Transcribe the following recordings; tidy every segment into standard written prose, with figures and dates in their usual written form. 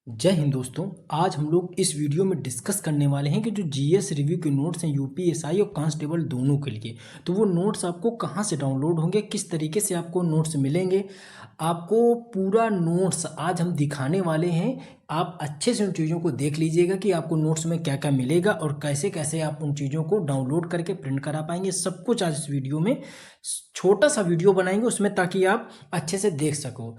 जय हिंद दोस्तों। आज हम लोग इस वीडियो में डिस्कस करने वाले हैं कि जो जीएस रिव्यू के नोट्स हैं यूपीएसआई और कांस्टेबल दोनों के लिए, तो वो नोट्स आपको कहाँ से डाउनलोड होंगे, किस तरीके से आपको नोट्स मिलेंगे। आपको पूरा नोट्स आज हम दिखाने वाले हैं। आप अच्छे से उन चीज़ों को देख लीजिएगा कि आपको नोट्स में क्या क्या मिलेगा और कैसे कैसे आप उन चीज़ों को डाउनलोड करके प्रिंट करा पाएंगे। सब कुछ आज इस वीडियो में छोटा सा वीडियो बनाएंगे उसमें, ताकि आप अच्छे से देख सको।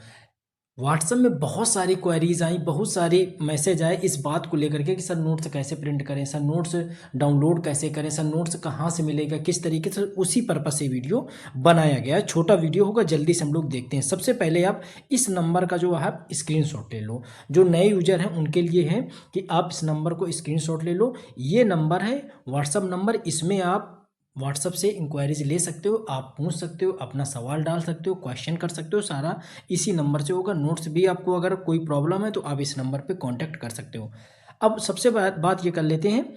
व्हाट्सएप में बहुत सारी क्वेरीज आई, बहुत सारी मैसेज आए इस बात को लेकर के कि सर नोट्स कैसे प्रिंट करें, सर नोट्स डाउनलोड कैसे करें, सर नोट्स कहाँ से मिलेगा, किस तरीके से। उसी पर्पज से वीडियो बनाया गया है। छोटा वीडियो होगा, जल्दी से हम लोग देखते हैं। सबसे पहले आप इस नंबर का जो है स्क्रीनशॉट ले लो। जो नए यूजर हैं उनके लिए है कि आप इस नंबर को स्क्रीनशॉट ले लो। ये नंबर है व्हाट्सएप नंबर, इसमें आप व्हाट्सएप से इंक्वायरीज ले सकते हो, आप पूछ सकते हो, अपना सवाल डाल सकते हो, क्वेश्चन कर सकते हो, सारा इसी नंबर से होगा। नोट्स भी आपको अगर कोई प्रॉब्लम है तो आप इस नंबर पे कांटेक्ट कर सकते हो। अब सबसे बात ये कर लेते हैं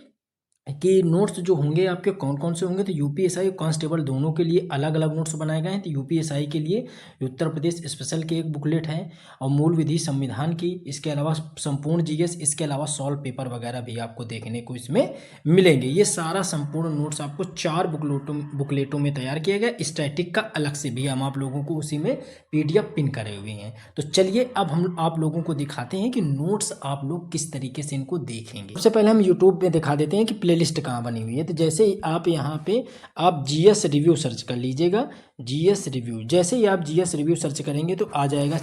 कि नोट्स जो होंगे आपके कौन कौन से होंगे। तो यूपीएसआई और कांस्टेबल दोनों के लिए अलग अलग नोट्स बनाए गए हैं। तो यूपीएसआई के लिए उत्तर प्रदेश स्पेशल की एक बुकलेट है और मूल विधि संविधान की, इसके अलावा संपूर्ण जीएस, इसके अलावा सॉल्व पेपर वगैरह भी आपको देखने को इसमें मिलेंगे। ये सारा संपूर्ण नोट्स आपको 4 बुकलेटों में तैयार किया गया। स्टैटिक का अलग से भी हम आप लोगों को उसी में पीडीएफ पिन करे हुए हैं। तो चलिए अब हम आप लोगों को दिखाते हैं कि नोट्स आप लोग किस तरीके से इनको देखेंगे। सबसे पहले हम यूट्यूब में दिखा देते हैं कि प्लेलिस्ट कहाँ बनी हुई है। तो जैसे ही आप यहाँ पे आप जीएस रिव्यू सर्च कर लीजिएगा। जीएस रिव्यू, जैसे ही आप जीएस रिव्यू सर्च करेंगे तो आ जाएगा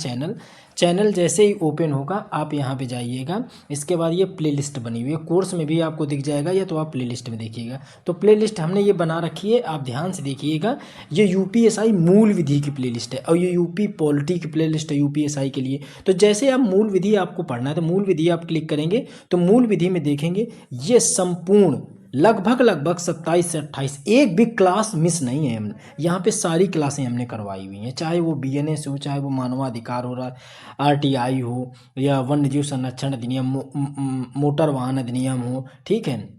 चैनल जैसे ही ओपन होगा आप यहाँ पे जाइएगा। इसके बाद ये प्लेलिस्ट बनी हुई है, कोर्स में भी आपको दिख जाएगा, या तो आप प्लेलिस्ट में देखिएगा। तो प्लेलिस्ट हमने ये बना रखी है, आप ध्यान से देखिएगा। ये यूपीएसआई मूल विधि की प्लेलिस्ट है और ये यूपी पॉलिटी की प्लेलिस्ट है यूपीएसआई के लिए। तो जैसे आप मूल विधि आपको पढ़ना है तो मूल विधि आप क्लिक करेंगे तो मूल विधि में देखेंगे ये संपूर्ण लगभग 27 से 28 एक भी क्लास मिस नहीं है। हमने यहाँ पे सारी क्लासें हमने करवाई हुई हैं, चाहे वो बीएनएस हो, चाहे वो मानवाधिकार हो रहा, आरटीआई हो, या वन्य जीव संरक्षण अधिनियम, मोटर वाहन अधिनियम हो, ठीक है।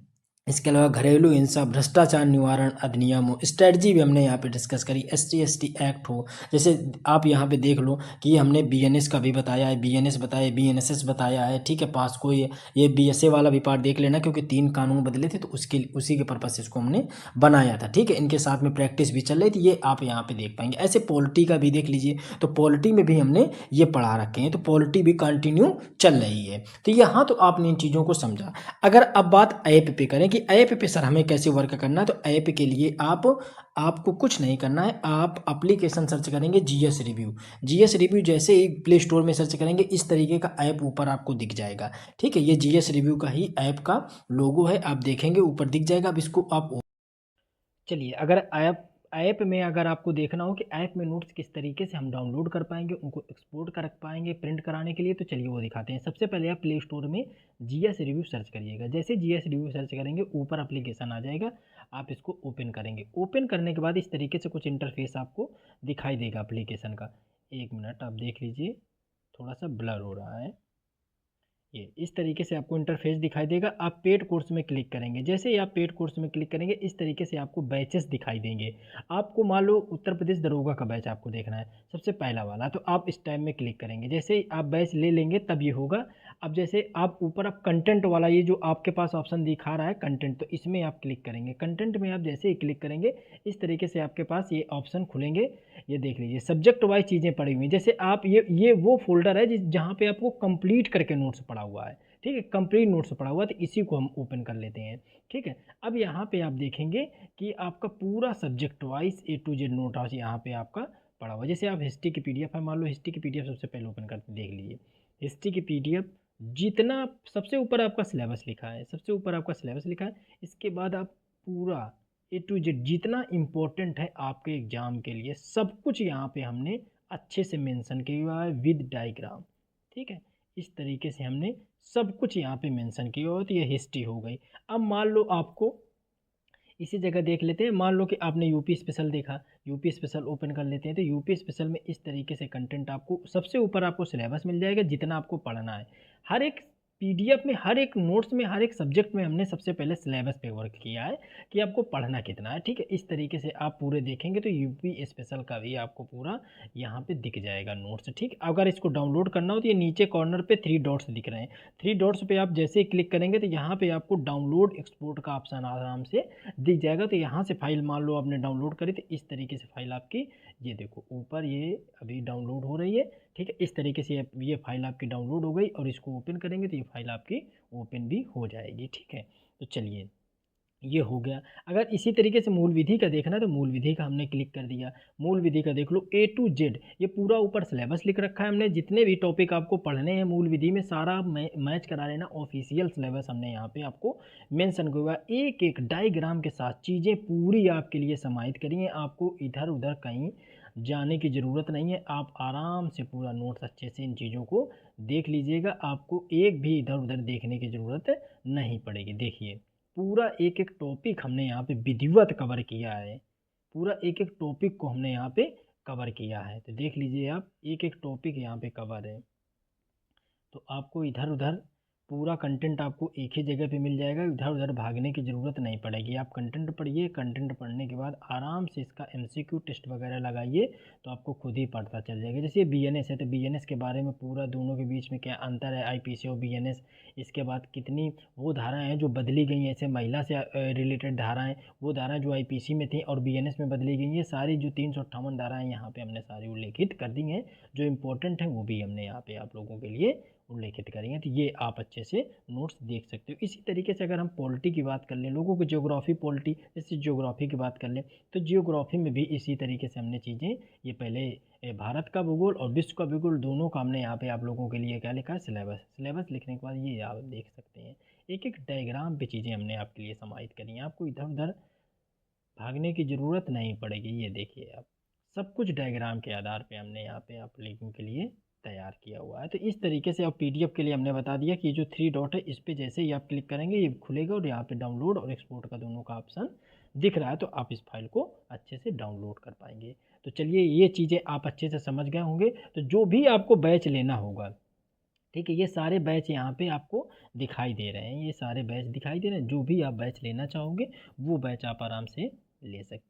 इसके अलावा घरेलू हिंसा भ्रष्टाचार निवारण अधिनियम हो, स्ट्रेटजी भी हमने यहाँ पे डिस्कस करी, एसटी एक्ट हो। जैसे आप यहाँ पे देख लो कि हमने बीएनएस का भी बताया है, बीएनएस बताया है, बीएनएसएस बताया है, ठीक है। पास को ये बीएसए वाला भी पार्ट देख लेना, क्योंकि 3 कानून बदले थे तो उसी के पर्पज से इसको हमने बनाया था, ठीक है। इनके साथ में प्रैक्टिस भी चल रही थी, ये आप यहाँ पे देख पाएंगे। ऐसे पॉलिटी का भी देख लीजिए, तो पॉलिटी में भी हमने ये पढ़ा रखे हैं, तो पॉलिटी भी कंटिन्यू चल रही है। तो यहाँ तो आपने इन चीज़ों को समझा। अगर अब बात ऐप पे करें कि ऐप पे सर हमें कैसे वर्क करना है, तो ऐप के लिए आपको कुछ नहीं करना है। आप एप्लीकेशन सर्च करेंगे जीएस रिव्यू जैसे ही प्ले स्टोर में सर्च करेंगे इस तरीके का ऐप ऊपर आपको दिख जाएगा, ठीक है। ये जीएस रिव्यू का ही ऐप का लोगो है, आप देखेंगे ऊपर दिख जाएगा। अब इसको आप चलिए, अगर ऐप में अगर आपको देखना हो कि ऐप में नोट्स किस तरीके से हम डाउनलोड कर पाएंगे, उनको एक्सपोर्ट कर पाएंगे प्रिंट कराने के लिए, तो चलिए वो दिखाते हैं। सबसे पहले आप प्ले स्टोर में जीएस रिव्यू सर्च करिएगा। जैसे जीएस रिव्यू सर्च करेंगे ऊपर एप्लीकेशन आ जाएगा, आप इसको ओपन करेंगे। ओपन करने के बाद इस तरीके से कुछ इंटरफेस आपको दिखाई देगा एप्लीकेशन का। एक मिनट आप देख लीजिए, थोड़ा सा ब्लर हो रहा है। ये इस तरीके से आपको इंटरफेस दिखाई देगा। आप पेड कोर्स में क्लिक करेंगे। जैसे ही आप पेड कोर्स में क्लिक करेंगे इस तरीके से आपको बैचेस दिखाई देंगे। आपको मान लो उत्तर प्रदेश दरोगा का बैच आपको देखना है, सबसे पहला वाला, तो आप इस टाइम में क्लिक करेंगे। जैसे ही आप बैच ले लेंगे तब ये होगा। अब जैसे आप ऊपर आप कंटेंट वाला, ये जो आपके पास ऑप्शन दिखा रहा है कंटेंट, तो इसमें आप क्लिक करेंगे। कंटेंट में आप जैसे ही क्लिक करेंगे इस तरीके से आपके पास ये ऑप्शन खुलेंगे। ये देख लीजिए, सब्जेक्ट वाइज चीज़ें पड़ी हुई हैं। जैसे आप ये वो फोल्डर है जहाँ पे आपको कंप्लीट करके नोट्स पड़ा हुआ है, ठीक है। कंप्लीट नोट्स पड़ा हुआ है, तो इसी को हम ओपन कर लेते हैं, ठीक है। अब यहाँ पे आप देखेंगे कि आपका पूरा subject wise A to Z note आज यहाँ पे आपका पड़ा हुआ है। जैसे आप हिस्ट्री की पीडीएफ है, मान लो हिस्ट्री की पीडीएफ सबसे पहले ओपन करके देख लीजिए। हिस्ट्री की पीडीएफ जितना सबसे ऊपर आपका सिलेबस लिखा है, सबसे ऊपर आपका सिलेबस लिखा है। इसके बाद आप पूरा ए टू जेड जितना इम्पोर्टेंट है आपके एग्जाम के लिए सब कुछ यहाँ पे हमने अच्छे से मेंशन किया हुआ है विद डायग्राम, ठीक है। इस तरीके से हमने सब कुछ यहाँ पे मेंशन किया हुआ है। तो ये हिस्ट्री हो गई। अब मान लो आपको इसी जगह देख लेते हैं, मान लो कि आपने यूपी स्पेशल देखा, यूपी स्पेशल ओपन कर लेते हैं। तो यूपी स्पेशल में इस तरीके से कंटेंट आपको सबसे ऊपर आपको सिलेबस मिल जाएगा जितना आपको पढ़ना है। हर एक पीडीएफ में हर एक नोट्स में हर एक सब्जेक्ट में हमने सबसे पहले सिलेबस पे वर्क किया है कि आपको पढ़ना कितना है, ठीक है। इस तरीके से आप पूरे देखेंगे तो यूपी स्पेशल का भी आपको पूरा यहाँ पे दिख जाएगा नोट्स, ठीक। अगर इसको डाउनलोड करना हो तो ये नीचे कॉर्नर पे 3 डॉट्स दिख रहे हैं, 3 डॉट्स पे आप जैसे ही क्लिक करेंगे तो यहाँ पे आपको डाउनलोड एक्सपोर्ट का ऑप्शन आराम से दिख जाएगा। तो यहाँ से फाइल मान लो आपने डाउनलोड करी तो इस तरीके से फाइल आपकी, ये देखो ऊपर ये अभी डाउनलोड हो रही है, ठीक है। इस तरीके से ये फाइल आपकी डाउनलोड हो गई और इसको ओपन करेंगे तो ये फाइल आपकी ओपन भी हो जाएगी, ठीक है। तो चलिए ये हो गया। अगर इसी तरीके से मूल विधि का देखना है तो मूल विधि का हमने क्लिक कर दिया। मूल विधि का देख लो A to Z, ये पूरा ऊपर सिलेबस लिख रखा है हमने। जितने भी टॉपिक आपको पढ़ने हैं मूल विधि में सारा मैच करा लेना। ऑफिशियल सिलेबस हमने यहाँ पे आपको मेंशन किया हुआ है, एक एक डायग्राम के साथ चीज़ें पूरी आपके लिए समाहित करी हैं। आपको इधर उधर कहीं जाने की ज़रूरत नहीं है, आप आराम से पूरा नोट्स अच्छे से इन चीज़ों को देख लीजिएगा। आपको एक भी इधर उधर देखने की ज़रूरत नहीं पड़ेगी। देखिए पूरा एक एक टॉपिक हमने यहाँ पे विधिवत कवर किया है, पूरा एक एक टॉपिक को हमने यहाँ पे कवर किया है। तो देख लीजिए आप एक एक टॉपिक यहाँ पे कवर है, तो आपको इधर उधर पूरा कंटेंट आपको एक ही जगह पे मिल जाएगा, इधर उधर भागने की ज़रूरत नहीं पड़ेगी। आप कंटेंट पढ़िए, कंटेंट पढ़ने के बाद आराम से इसका एमसीक्यू टेस्ट वगैरह लगाइए तो आपको खुद ही पढ़ता चल जाएगा। जैसे ये बीएनएस है तो बीएनएस के बारे में पूरा दोनों के बीच में क्या अंतर है, आईपीसी और बीएनएस, इसके बाद कितनी वो धाराएं हैं जो बदली गई हैं, ऐसे महिला से रिलेटेड धाराएँ, वो धाराएँ जो आईपीसी में थी और बीएनएस में बदली गई, ये सारी जो 358 धाराएँ यहाँ पे हमने सारी उल्लेखित कर दी हैं। जो इंपॉर्टेंट हैं वो भी हमने यहाँ पे आप लोगों के लिए उल्लेखित करेंगे। तो ये आप अच्छे से नोट्स देख सकते हो। इसी तरीके से अगर हम पॉलिटी की बात कर लें, लोगों को ज्योग्राफी पॉलिटी, जैसे ज्योग्राफी की बात कर लें तो ज्योग्राफी में भी इसी तरीके से हमने चीज़ें, ये पहले भारत का भूगोल और विश्व का भूगोल दोनों का हमने यहाँ पे आप लोगों के लिए क्या लिखा है, सिलेबस। सिलेबस लिखने के बाद ये आप देख सकते हैं एक एक डायग्राम पे चीज़ें हमने आपके लिए समाहित करी हैं। आपको इधर उधर भागने की ज़रूरत नहीं पड़ेगी। ये देखिए आप सब कुछ डायग्राम के आधार पे हमने यहाँ पे आप लोगों के लिए तैयार किया हुआ है। तो इस तरीके से आप पीडीएफ के लिए हमने बता दिया कि जो 3 डॉट है इस पे जैसे ही आप क्लिक करेंगे ये खुलेगा और यहाँ पे डाउनलोड और एक्सपोर्ट का दोनों का ऑप्शन दिख रहा है, तो आप इस फाइल को अच्छे से डाउनलोड कर पाएंगे। तो चलिए ये चीज़ें आप अच्छे से समझ गए होंगे। तो जो भी आपको बैच लेना होगा, ठीक है, ये सारे बैच यहाँ पे आपको दिखाई दे रहे हैं, ये सारे बैच दिखाई दे रहे हैं। जो भी आप बैच लेना चाहोगे वो बैच आप आराम से ले सकते हैं।